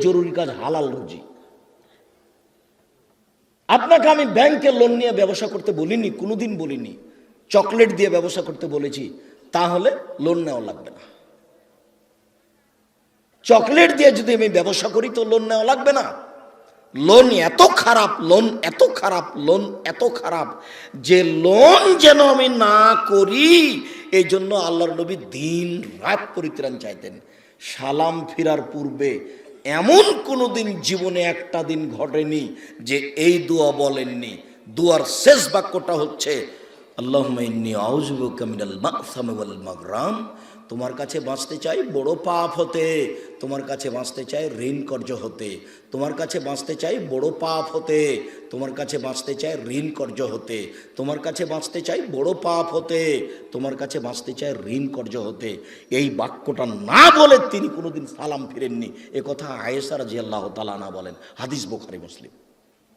জরুরি কাজ হালাল রুজি। আপনাকে আমি ব্যাংকে লোন নিয়ে ব্যবসা করতে বলিনি, কোনোদিন বলিনি। চকলেট দিয়ে ব্যবসা করতে বলেছি, তাহলে লোন নেওয়া লাগবে না। চকলেট দিয়ে যদি আমি ব্যবসা করি তো লোন নেওয়া লাগবে না। লোন এত খারাপ, লোন এত খারাপ, লোন এত খারাপ যে লোন যেন আমি না করি, এই জন্য আল্লাহর নবী দিন রাত পরিত্রাণ চাইতেন। সালাম ফিরার পূর্বে এমন কোনো দিন জীবনে একটা দিন ঘটেনি যে এই দোয়া বলেননি। দোয়ার শেষ বাক্যটা হচ্ছে আল্লাহুম্মা ইন্নী আউযু বিকা মিনাল মা'সামি ওয়াল মাগরাম। তোমার কাছে বাঁচতে চাই বড় পাপ হতে, তোমার কাছে বাঁচতে চাই ঋণ কর্য হতে, তোমার কাছে বাঁচতে চাই বড় পাপ হতে, তোমার কাছে বাঁচতে চাই ঋণ কর্য হতে, তোমার কাছে বাঁচতে চাই বড় পাপ হতে, তোমার কাছে বাঁচতে চাই ঋণ কর্য হতে। এই বাক্যটা না বলে তিনি কোনোদিন সালাম ফিরেননি। এ কথা আয়েশা রাদিয়াল্লাহু তাআলা আনহা বলেন, হাদিস বুখারী মুসলিম।